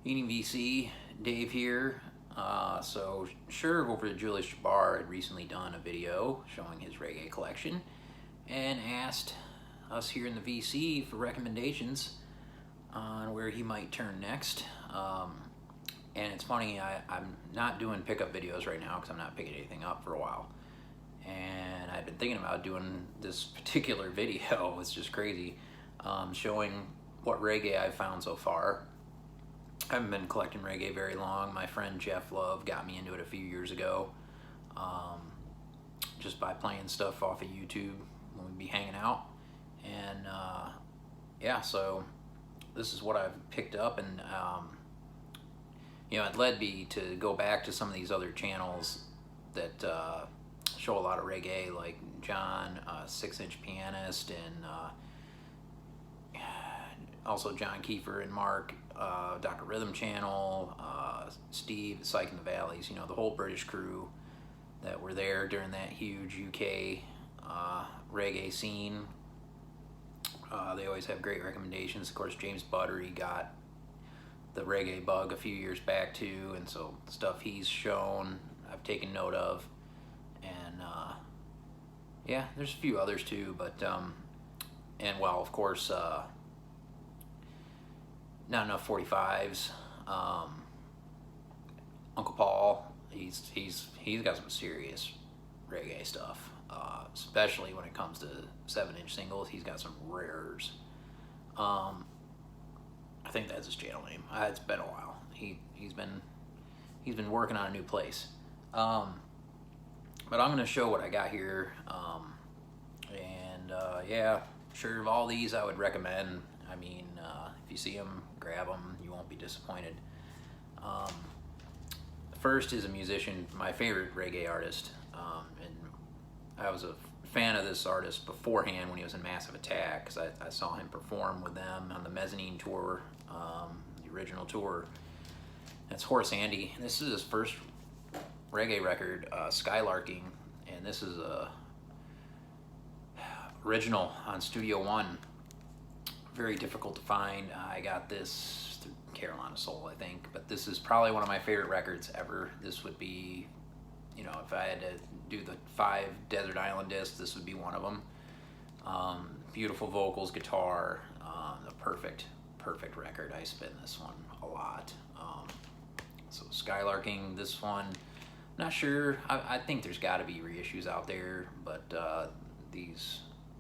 Eating VC, Dave here. So Sherv over at Julius Jabbar had recently done a video showing his reggae collection and asked us here in the VC for recommendations on where he might turn next. And it's funny, I'm not doing pickup videos right now because I'm not picking anything up for a while. And I've been thinking about doing this particular video, it's just crazy, showing what reggae I've found so far. I haven't been collecting reggae very long. My friend Jeff Love got me into it a few years ago, just by playing stuff off of YouTube when we'd be hanging out. And yeah, so this is what I've picked up, and it led me to go back to some of these other channels that show a lot of reggae, like John, 6-inch Pianist, and also John Kiefer and Mark, Dr. Rhythm Channel, Steve, Psych in the Valleys, the whole British crew that were there during that huge UK reggae scene. They always have great recommendations. Of course, James Buttery got the reggae bug a few years back too, and so stuff he's shown I've taken note of. And yeah, there's a few others too, but and well, of course, not enough 45s. Uncle Paul, he's got some serious reggae stuff, especially when it comes to 7-inch singles. He's got some rares. I think that's his channel name. It's been a while. He's been working on a new place. But I'm gonna show what I got here, and yeah, sure, of all these I would recommend. I mean, if you see them, grab them. You won't be disappointed. First is a musician, my favorite reggae artist, and I was a fan of this artist beforehand when he was in Massive Attack, because I saw him perform with them on the Mezzanine tour, the original tour. That's Horace Andy. This is his first reggae record, Skylarking, and this is a original on Studio One. Very difficult to find. I got this through Carolina Soul, I think, but this is probably one of my favorite records ever. This would be, if I had to do the 5 Desert Island discs, this would be one of them. Beautiful vocals, guitar, the perfect record. I spin this one a lot. So Skylarking, this one, not sure. I think there's got to be reissues out there, but these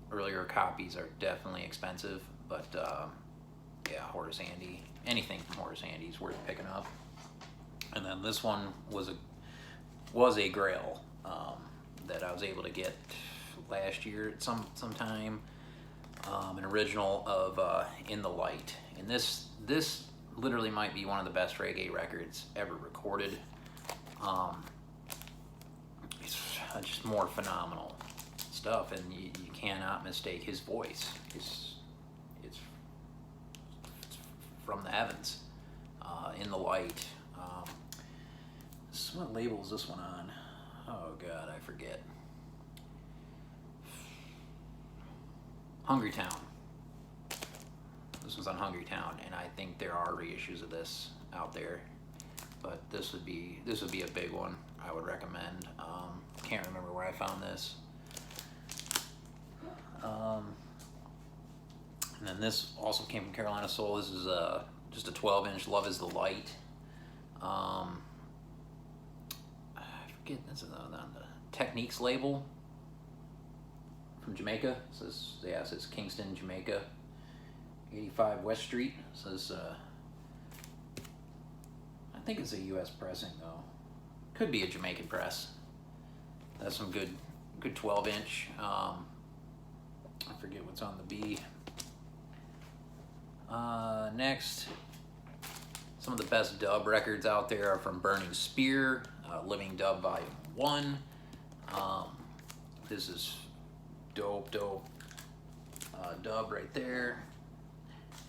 earlier copies are definitely expensive. But yeah, Horace Andy, anything from Horace Andy is worth picking up. And then this one was a grail that I was able to get last year at sometime. An original of In the Light, and this literally might be one of the best reggae records ever recorded. It's just more phenomenal stuff, and you cannot mistake his voice. It's from the heavens. In the Light. What label is this one on? Oh God, I forget. Hungry Town. This was on Hungry Town, and I think there are reissues of this out there, but this would be a big one I would recommend. Can't remember where I found this. And then this also came from Carolina Soul. This is just a 12-inch, Love is the Light. I forget, this is on the Techniques label from Jamaica. It says Kingston, Jamaica, 85 West Street. It says, I think it's a US pressing though. Could be a Jamaican press. That's some good 12-inch. I forget what's on the B. Next, some of the best dub records out there are from Burning Spear, Living Dub Volume 1. This is dope dub right there.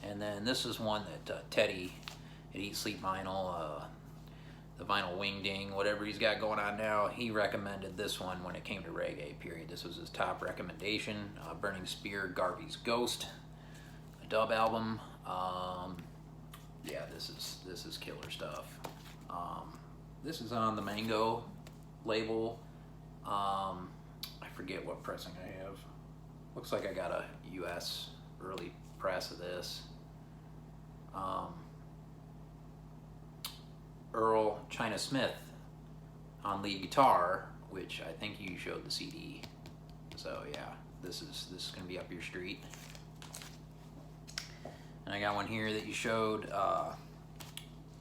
And then this is one that Teddy at Eat Sleep Vinyl, the Vinyl Wing Ding, whatever he's got going on now, he recommended this one when it came to reggae, period. This was his top recommendation. Burning Spear, Garvey's Ghost, a dub album. Yeah, this is killer stuff. This is on the Mango label. I forget what pressing I have. Looks like I got a US early press of this. Earl China Smith on lead guitar, which I think you showed the CD. So yeah, this is gonna be up your street. And I got one here that you showed.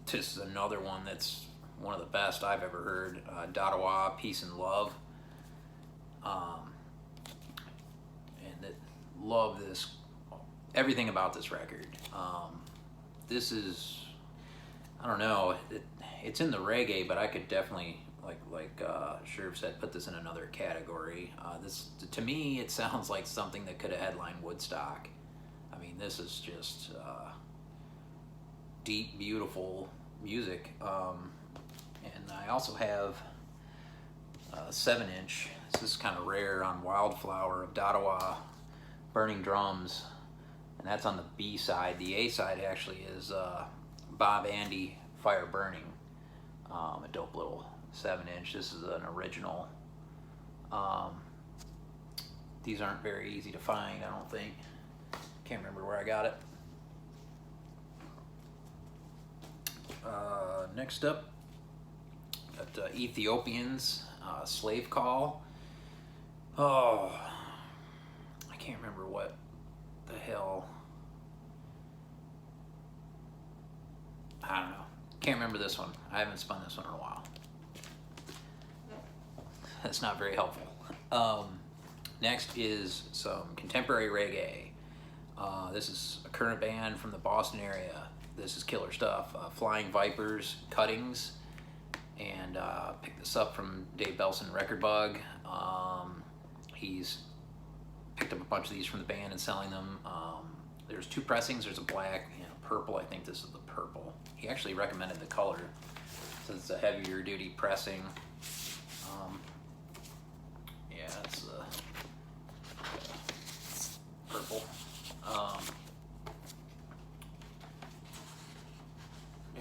This is another one that's one of the best I've ever heard. Dadawa, Peace and Love. Love this, everything about this record. This is, I don't know, it's in the reggae, but I could definitely, like Sherv said, put this in another category. This, to me, it sounds like something that could have headlined Woodstock. I mean, this is just deep, beautiful music. And I also have a 7-inch. This is kind of rare on Wildflower of Dadawa, Burning Drums, and that's on the B side. The A side actually is Bob Andy, Fire Burning, a dope little 7-inch. This is an original. These aren't very easy to find, I don't think. Can't remember where I got it. Next up, got Ethiopians, Slave Call. Oh, I can't remember what the hell. I don't know. Can't remember this one. I haven't spun this one in a while. That's not very helpful. Next is some contemporary reggae. This is a current band from the Boston area. This is killer stuff. Flying Vipers, Cuttings, and picked this up from Dave Belson Record Bug. He's picked up a bunch of these from the band and selling them. There's 2 pressings. There's a black and a purple. I think this is the purple. He actually recommended the color since it's a heavier duty pressing. Yeah, it's purple.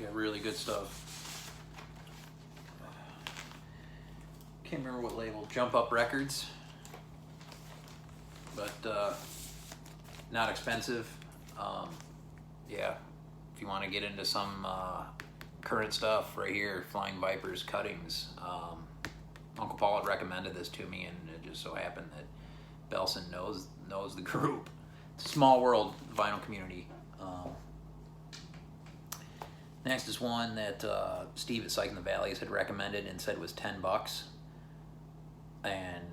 Yeah, really good stuff. Can't remember what label. Jump Up Records. But not expensive. Yeah, if you want to get into some current stuff, right here, Flying Vipers, Cuttings. Uncle Paul had recommended this to me, and it just so happened that Belson knows the group. It's a small world, vinyl community. Next is one that Steve at Psych in the Valleys had recommended and said was $10, and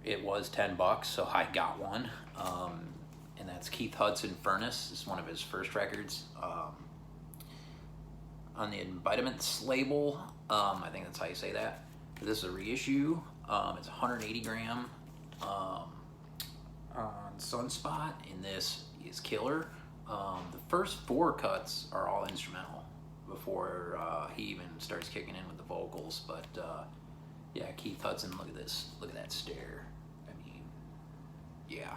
it was $10, so I got one. And that's Keith Hudson Furnace. This is one of his first records. On the Embodiments label, I think that's how you say that. This is a reissue. It's 180 gram on Sunspot, and this is killer. The first 4 cuts are all instrumental before he even starts kicking in with the vocals. But yeah, Keith Hudson, look at this. Look at that stare. I mean, yeah,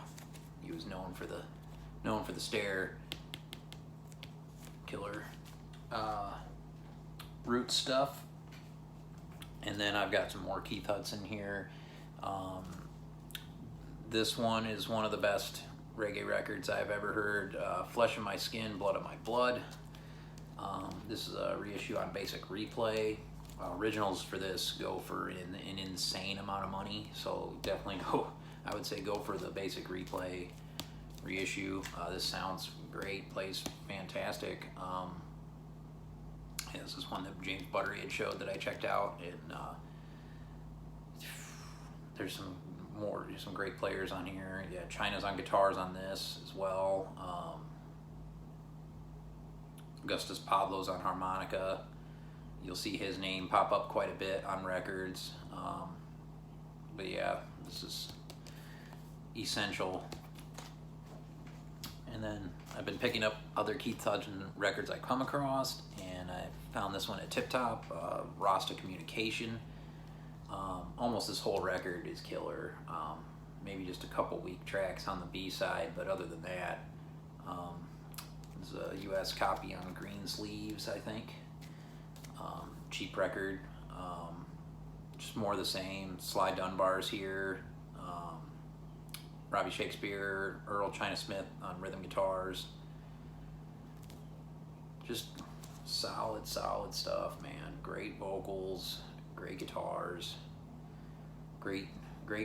he was known for the stare. Killer. Root stuff. And then I've got some more Keith Hudson here. This one is one of the best reggae records I've ever heard. Flesh of My Skin, Blood of My Blood. This is a reissue on Basic Replay. Originals for this go for an insane amount of money, so definitely I would say go for the Basic Replay reissue. This sounds great, plays fantastic. Yeah, this is one that James Buttery had showed that I checked out, and there's some great players on here. Yeah, China's on guitars on this as well. Augustus Pablo's on harmonica. You'll see his name pop up quite a bit on records. But yeah, this is essential. And then I've been picking up other Keith Hudson records I come across, and I found this one at Tip Top, Rasta Communication. Almost this whole record is killer. Maybe just a couple weak tracks on the B side, but other than that, It's a US copy on green sleeves, I think. Cheap record. Just more of the same. Sly Dunbar's here. Robbie Shakespeare, Earl China Smith on rhythm guitars. Just solid stuff, man. Great vocals, great guitars, great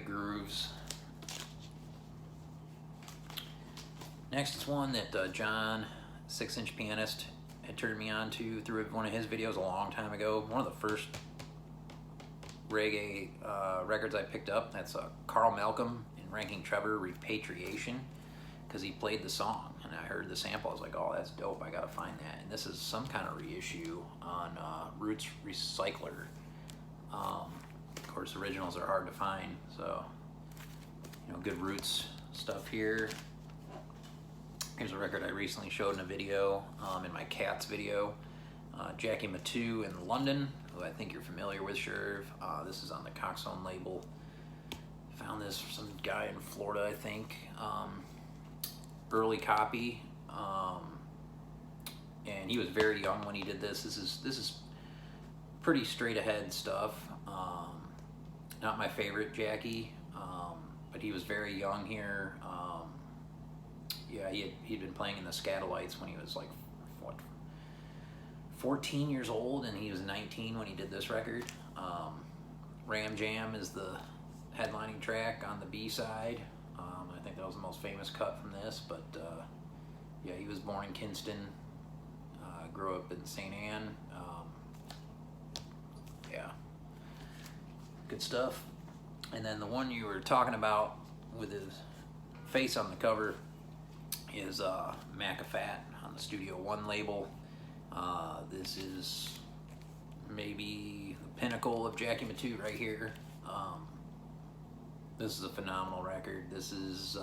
grooves. Next is one that John, 6-inch pianist, had turned me on to through one of his videos a long time ago. One of the first reggae records I picked up. That's Carl Malcolm and Ranking Trevor, Repatriation, because he played the song and I heard the sample. I was like, oh, that's dope, I gotta find that. And this is some kind of reissue on Roots Recycler. Of course, originals are hard to find, so good Roots stuff here. Here's a record I recently showed in a video, in my Cats video. Jackie Matu in London, who I think you're familiar with, Sherv. This is on the Coxsone label. Found this from some guy in Florida, I think. Early copy, and he was very young when he did this. This is pretty straight ahead stuff. Not my favorite Jackie, but he was very young here. Yeah, he'd been playing in the Scatolites when he was like, what, 14 years old, and he was 19 when he did this record. Ram Jam is the headlining track on the B-side. I think that was the most famous cut from this, but yeah, he was born in Kinston, grew up in St. Anne. Yeah, good stuff. And then the one you were talking about with his face on the cover is Macafat on the Studio One label. This is maybe the pinnacle of Jackie Matu right here. This is a phenomenal record. This is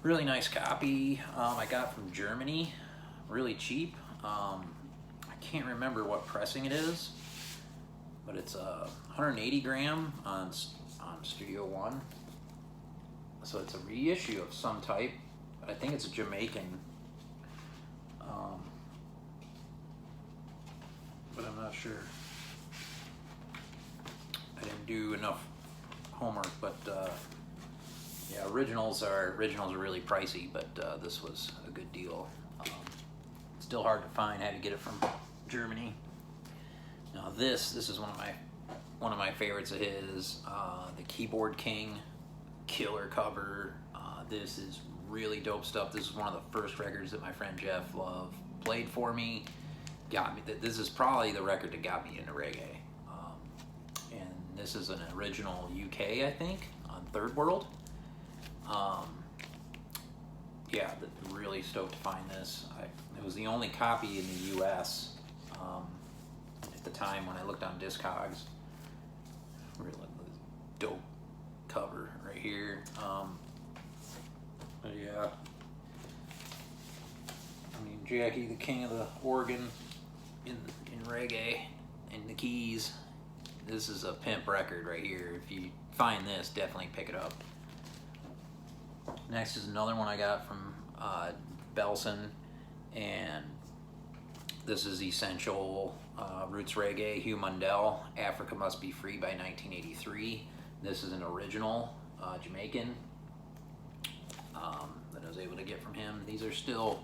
really nice copy I got from Germany, really cheap. I can't remember what pressing it is, but it's 180 gram on Studio One. So it's a reissue of some type, but I think it's a Jamaican. But I'm not sure. I didn't do enough homework, but yeah, originals are really pricey, but this was a good deal. Still hard to find. Had to get it from Germany. Now this is one of my favorites of his, the Keyboard King, killer cover. This is really dope stuff. This is one of the first records that my friend Jeff Love played for me. Got me. This is probably the record that got me into reggae. And this is an original UK, I think, on Third World. Yeah, really stoked to find this. It was the only copy in the US at the time when I looked on Discogs. Really dope cover right here. But yeah, I mean, Jackie, the king of the organ in reggae and the keys. This is a pimp record right here. If you find this, definitely pick it up. Next is another one I got from Belson, and this is Essential Roots Reggae, Hugh Mundell, Africa Must Be Free by 1983. This is an original Jamaican that I was able to get from him. These are still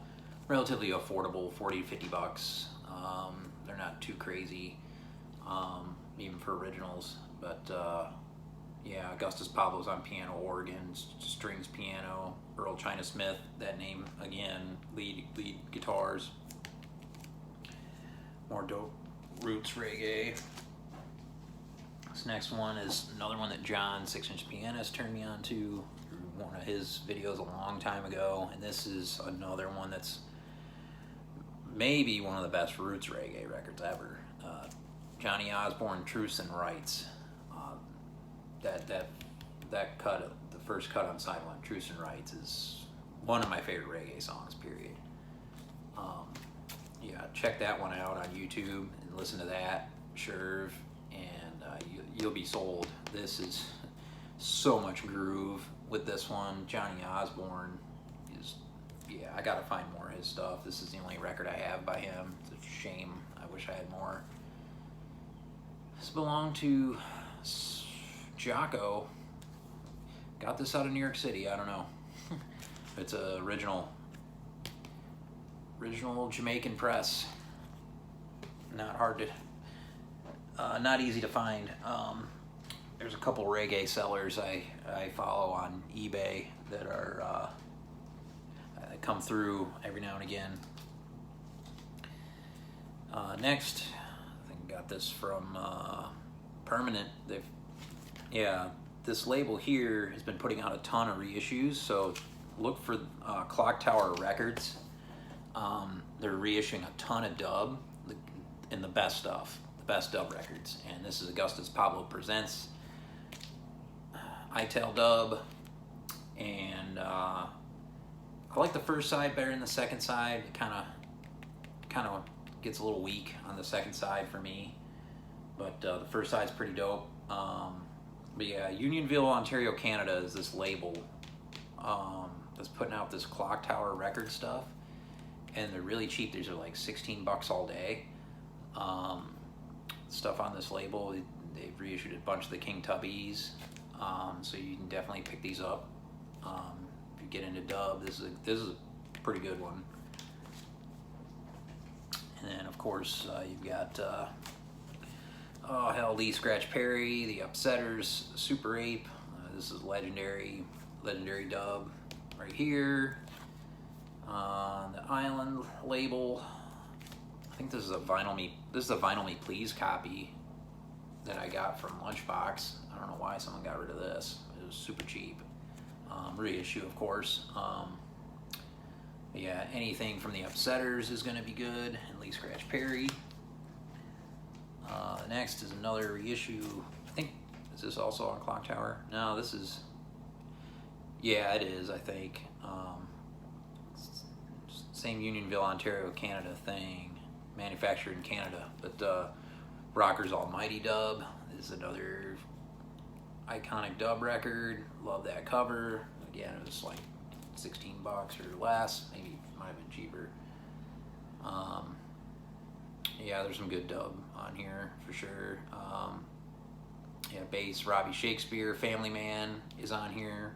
relatively affordable, 40 to 50 bucks. They're not too crazy, even for originals, but yeah, Augustus Pablo's on piano, organ, strings piano, Earl China Smith, that name again, lead guitars. More dope Roots Reggae. This next one is another one that John, 6-inch pianist, turned me on to through one of his videos a long time ago, and this is another one that's maybe one of the best Roots Reggae records ever. Johnny Osborne, Truths and Rights. That cut, the first cut on side one, Truths and Rights, is one of my favorite reggae songs, period. Yeah, check that one out on YouTube and listen to that, Sherv, and you'll be sold. This is so much groove with this one. Johnny Osborne is, yeah, I gotta find more of his stuff. This is the only record I have by him. It's a shame. I wish I had more. This belonged to Jocko. Got this out of New York City. I don't know. It's a original Jamaican press. Not hard to, not easy to find. There's a couple reggae sellers I follow on eBay that are come through every now and again. Next, I think I got this from Permanent. This label here has been putting out a ton of reissues, so look for Clock Tower Records. They're reissuing a ton of dub and the best stuff, the best dub records. And this is Augustus Pablo Presents Itel dub, and I like the first side better than the second side. It kind of gets a little weak on the second side for me, but the first side's pretty dope. But yeah, Unionville, Ontario, Canada is this label that's putting out this Clock Tower record stuff, and they're really cheap. These are like $16 all day. Stuff on this label, they've reissued a bunch of the King Tubbies, so you can definitely pick these up. If you get into dub, this is a pretty good one. And then of course you've got Lee Scratch Perry, the Upsetters, Super Ape. This is legendary dub right here. The Island label. I think this is a Vinyl Me Please copy that I got from Lunchbox. I don't know why someone got rid of this. It was super cheap. Reissue, of course. Yeah, anything from the Upsetters is going to be good. And Lee Scratch Perry. Next is another reissue. I think, is this also on Clock Tower? No, this is, yeah, it is, I think. Same Unionville, Ontario, Canada thing. Manufactured in Canada. But Rockers Almighty dub is another iconic dub record. Love that cover. Again, it was like $16 or less. Maybe it might have been cheaper. Yeah, there's some good dub on here for sure. Yeah, bass, Robbie Shakespeare, Family Man is on here.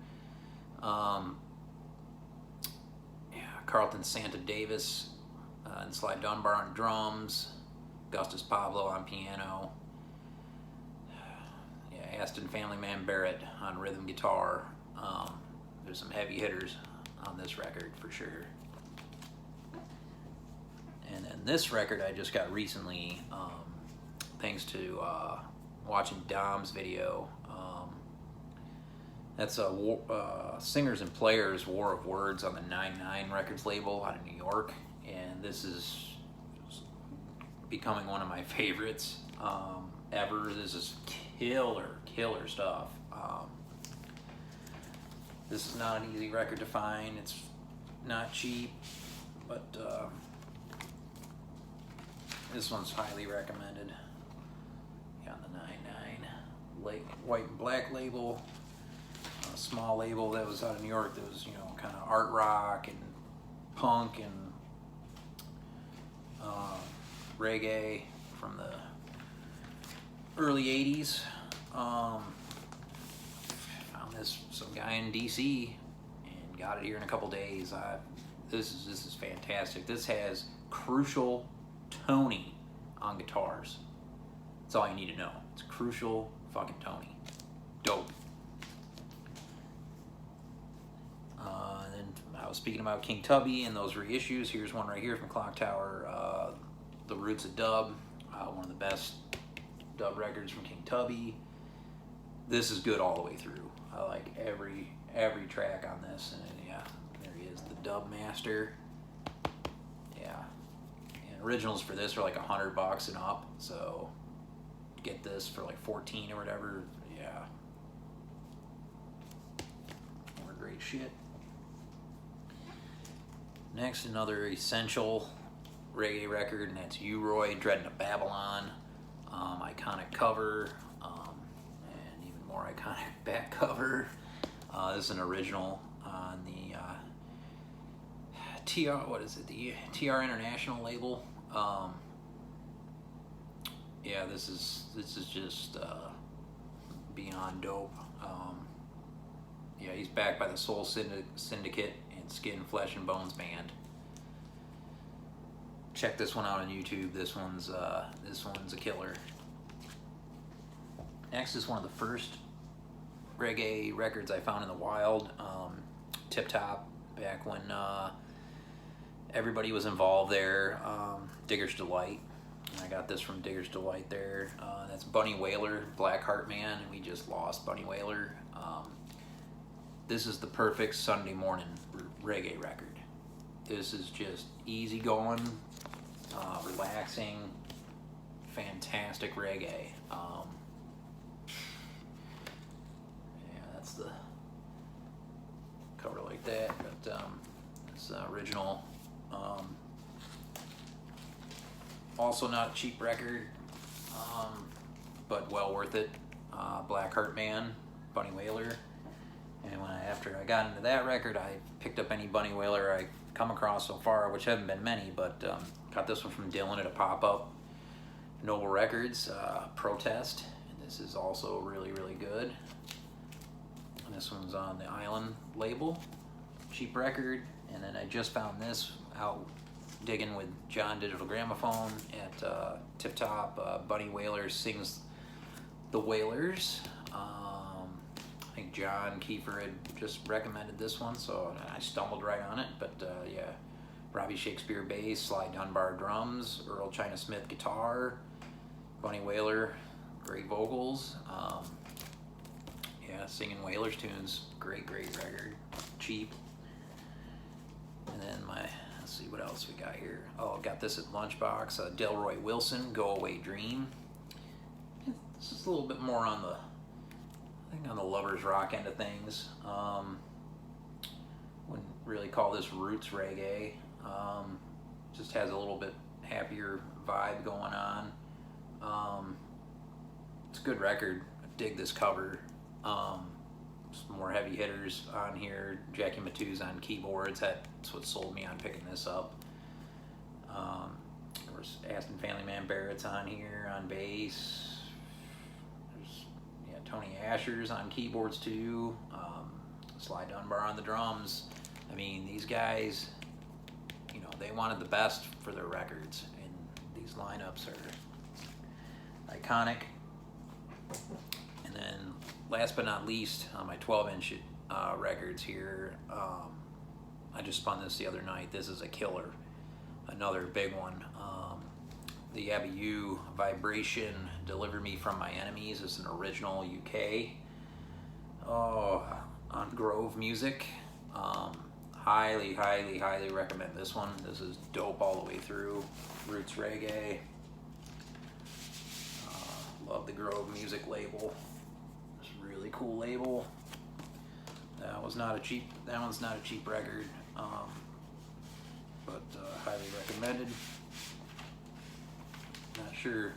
Yeah, Carlton Santa Davis and Sly Dunbar on drums. Augustus Pablo on piano. Yeah, Aston Family Man Barrett on rhythm guitar. There's some heavy hitters on this record for sure. And then this record I just got recently, thanks to watching Dom's video. That's a Singers and Players War of Words on the 9-9 Records label out of New York. And this is becoming one of my favorites ever. This is killer stuff. This is not an easy record to find. It's not cheap, but this one's highly recommended. Yeah, on the 9-9 white and black label, a small label that was out of New York. That was, you know, kind of art rock and punk and reggae from the early 80s. Found this some guy in DC and got it here in a couple days. This is fantastic. This has Crucial Tony on guitars. That's all you need to know. It's Crucial fucking Tony. Dope. And then I was speaking about King Tubby and those reissues. Here's one right here from Clock Tower. The Roots of Dub. One of the best dub records from King Tubby. This is good all the way through. I like every track on this. And yeah, there he is, the Dub Master. Yeah. And originals for this are like $100 and up. So get this for like 14 or whatever. Yeah. More great shit. Next, another essential reggae record, and that's U-Roy, Dreading of Babylon. Iconic cover, and even more iconic back cover. This is an original on the TR, what is it? The TR International label. Yeah, this is just beyond dope. Yeah, he's backed by the Soul Syndicate and Skin, Flesh, and Bones band. Check this one out on YouTube. This one's a killer. Next is one of the first reggae records I found in the wild. Tip Top, back when everybody was involved there. Digger's Delight. And I got this from Digger's Delight there. That's Bunny Wailer, Black Heart Man, and we just lost Bunny Wailer. This is the perfect Sunday morning reggae record. This is just easy going, relaxing, fantastic reggae. Yeah, that's the cover like that, but it's original. Also not a cheap record, but well worth it. Black Heart Man, Bunny Wailer. And after I got into that record, I picked up any Bunny Wailer I come across so far, which haven't been many, but got this one from Dylan at a pop-up. Noble Records, Protest, and this is also really, really good. And this one's on the Island label, cheap record. And then I just found this out digging with John Digital Gramophone at Tip Top. Bunny Wailer Sings the Wailers. I think John Kiefer had just recommended this one, so I stumbled right on it. But yeah, Robbie Shakespeare bass, Sly Dunbar drums, Earl China Smith guitar, Bunny Wailer, great vocals. Yeah, singing Wailers tunes, great record, cheap. And then let's see what else we got here. Oh, got this at Lunchbox, Delroy Wilson, Go Away Dream. This is a little bit more on the, I think on the lovers rock end of things. Wouldn't really call this roots reggae. Just has a little bit happier vibe going on. It's a good record. I dig this cover. Some more heavy hitters on here. Jackie Matu's on keyboards. That's what sold me on picking this up. Of course, Aston Family Man Barrett's on here on bass. Tony Asher's on keyboards too. Sly Dunbar on the drums. I mean, these guys, you know, they wanted the best for their records, and these lineups are iconic. And then, last but not least, on my 12-inch records here, I just spun this the other night. This is a killer, another big one. The Abbey U Vibration, Deliver Me From My Enemies is an original UK. On Grove Music. Highly recommend this one. This is dope all the way through. Roots reggae. Love the Grove Music label. It's a really cool label. That one's not a cheap record, but highly recommended.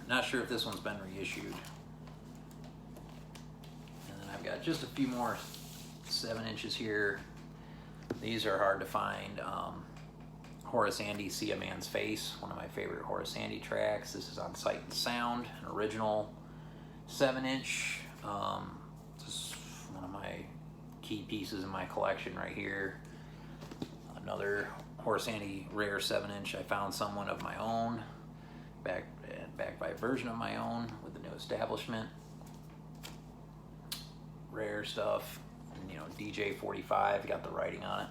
Not sure if this one's been reissued. And then I've got just a few more 7 inches here. These are hard to find. Horace Andy, See a Man's Face, one of my favorite Horace Andy tracks. This is on Sight and Sound, an original 7-inch. This is one of my key pieces in my collection right here. Another Horace Andy rare 7-inch. I found someone of my own, backed by a version of my own with the New Establishment. Rare stuff, and, you know, DJ 45 got the writing on it.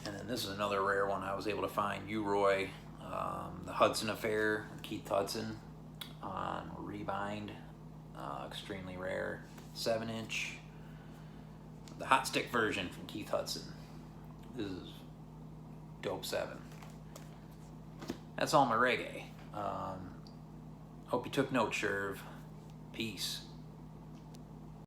And then this is another rare one I was able to find. U-Roy, The Hudson Affair, Keith Hudson on Rebind, extremely rare 7-inch. The Hot Stick version from Keith Hudson. This is dope 7. That's all my reggae. Hope you took note, Sherv. Peace.